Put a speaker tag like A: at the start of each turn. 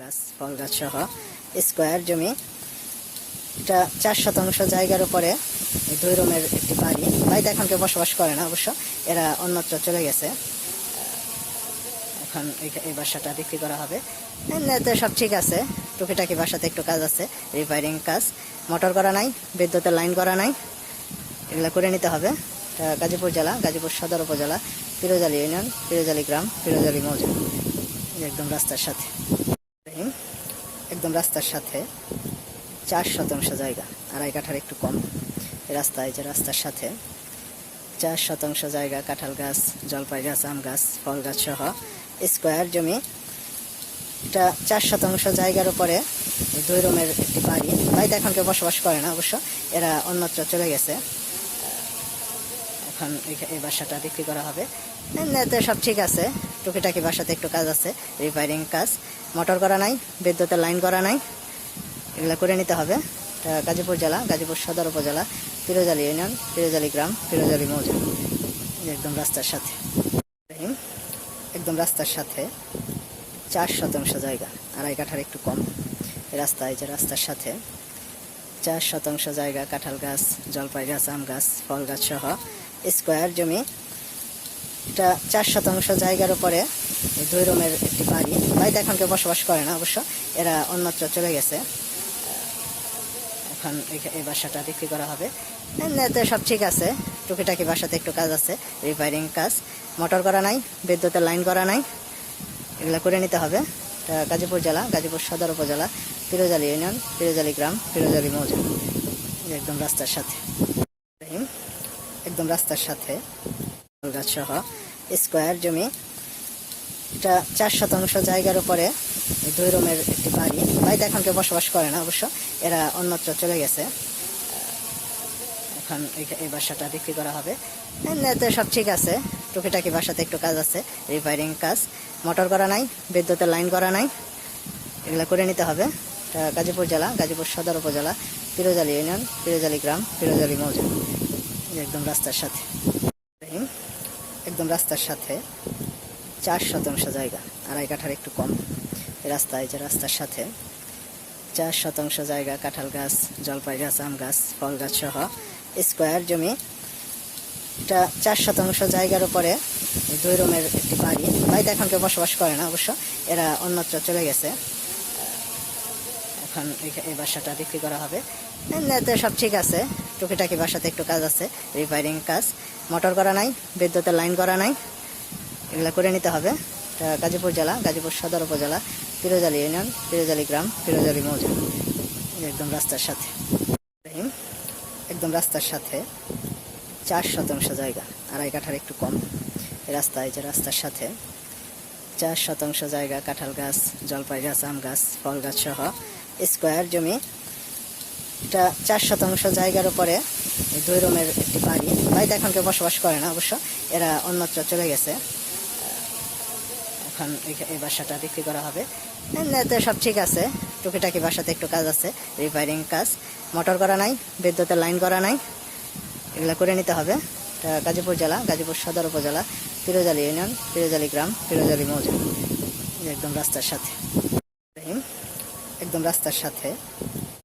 A: গাছ, ফল গাছ সহ স্কোয়ার জমি। এটা 4 শতাংশ জায়গার উপরে 2 রুমের একটি বাড়ি। বাড়িতে এখন কেউ বসবাস করে না অবশ্য, এরা অন্যত্র চলে গেছে। এখন এই বাসাটা বিক্রি করা হবে। এমনিতে সব ঠিক আছে, টুকিটাকি বাসাতে একটু কাজ আছে, রিপেয়ারিং কাজ। মোটর করা নাই, বিদ্যুতের লাইন করা নাই, এগুলো করে নিতে হবে। গাজীপুর জেলা, গাজীপুর সদর উপজেলা, পিরোজালি ইউনিয়ন, পিরোজালি গ্রাম, পিরোজালি মৌজা। একদম রাস্তার সাথে, একদম রাস্তার সাথে 4 শতাংশ জায়গা, 2.5 কাঠার একটু কম রাস্তায়, যে রাস্তার সাথে 4 শতাংশ জায়গা, কাঁঠাল গাছ, জলপাই গাছ, আম গাছ, ফল গাছ সহ স্কোয়ার জমি। এটা 4 শতাংশ জায়গার উপরে 2 রুমের একটি বাড়ি। বাড়িতে এখন কেউ বসবাস করে না অবশ্য, এরা অন্যত্র চলে গেছে। এখন এই বাসাটা বিক্রি করা হবে। এমনিতে সব ঠিক আছে, টুকিটাকি বাসাতে একটু কাজ আছে, রিপেয়ারিং কাজ। মোটর করা নাই, বিদ্যুতের লাইন করা নাই, এগুলো করে নিতে হবে। গাজীপুর জেলা, গাজীপুর সদর উপজেলা, পিরোজালি ইউনিয়ন, পিরোজালি গ্রাম, পিরোজালি মৌজা। একদম রাস্তার সাথে, একদম রাস্তার সাথে 4 শতাংশ জায়গা, 2.5 কাঠার একটু কম রাস্তায়, যে রাস্তার সাথে 4 শতাংশ জায়গা, কাঁঠাল গাছ, জলপাই গাছ, আম গাছ, ফল গাছ সহ স্কোয়ার জমি। এটা 4 শতাংশ জায়গার উপরে 2 রুমের একটি বাড়ি। বাড়িতে এখন কেউ বসবাস করে না অবশ্য, এরা অন্যত্র চলে গেছে। এখন এই বাসাটা বিক্রি করা হবে। এমনিতে সব ঠিক আছে, টুকিটাকি বাসাতে একটু কাজ আছে, রিপেয়ারিং কাজ। মোটর করা নাই, বিদ্যুতের লাইন করা নাই, এগুলো করে নিতে হবে। গাজীপুর জেলা, গাজীপুর সদর উপজেলা, পিরোজালি ইউনিয়ন, পিরোজালি গ্রাম, পিরোজালি মৌজা। একদম রাস্তার সাথে, একদম রাস্তার সাথে ফল গাছ সহ স্কোয়ার জমি। এটা 4 শতাংশ জায়গার উপরে 2 রুমের একটি বাড়ি। বাড়িতে এখন কেউ বসবাস করে না অবশ্য, এরা অন্যত্র চলে গেছে। এখন এই বাসাটা বিক্রি করা হবে। এমনিতে সব ঠিক আছে, টুকিটাকি বাসাতে একটু কাজ আছে, রিপেয়ারিং কাজ। মোটর করা নাই, বিদ্যুতের লাইন করা নাই, এগুলো করে নিতে হবে। গাজীপুর জেলা, গাজীপুর সদর উপজেলা, পিরোজালি ইউনিয়ন, পিরোজালি গ্রাম, পিরোজালি মৌজা। একদম রাস্তার সাথে, একদম রাস্তার সাথে 4 শতাংশ জায়গা, 2.5 কাঠার একটু কম রাস্তায়, যে রাস্তার সাথে 4 শতাংশ জায়গা, কাঁঠাল গাছ, জলপাই গাছ, আম গাছ, ফল গাছ সহ স্কোয়ার জমি। এটা 4 শতাংশ জায়গার উপরে 2 রুমের একটি বাড়ি। বাড়িতে এখন কেউ বসবাস করে না অবশ্য, এরা অন্যত্র চলে গেছে। এখন এই বাসাটা বিক্রি করা হবে। এমনিতে সব ঠিক আছে, টুকিটাকি বাসাতে একটু কাজ আছে, রিপেয়ারিং কাজ। মোটর করা নাই, বিদ্যুতের লাইন করা নাই, এগুলো করে নিতে হবে। গাজীপুর জেলা, গাজীপুর সদর উপজেলা, পিরোজালি ইউনিয়ন, পিরোজালি গ্রাম, পিরোজালি মৌজা। একদম রাস্তার সাথে, একদম রাস্তার সাথে 4 শতাংশ জায়গা, 2.5 কাঠার একটু কম রাস্তায়, যে রাস্তার সাথে 4 শতাংশ জায়গা, কাঁঠাল গাছ, জলপাই গাছ, আম গাছ, ফল গাছ সহ স্কোয়ার জমি। এটা 4 শতাংশ জায়গার উপরে 2 রুমের একটি বাড়ি। বাড়িতে এখন কেউ বসবাস করে না অবশ্য, এরা অন্যত্র চলে গেছে। এখন এই বাসাটা বিক্রি করা হবে। এমনিতে সব ঠিক আছে, টুকিটাকি বাসাতে একটু কাজ আছে, রিপেয়ারিং কাজ। মোটর করা নাই, বিদ্যুতের লাইন করা নাই, এগুলো করে নিতে হবে। গাজীপুর জেলা, গাজীপুর সদর উপজেলা, পিরোজালি ইউনিয়ন, পিরোজালি গ্রাম, পিরোজালি মৌজা। একদম রাস্তার সাথে, একদম রাস্তার সাথে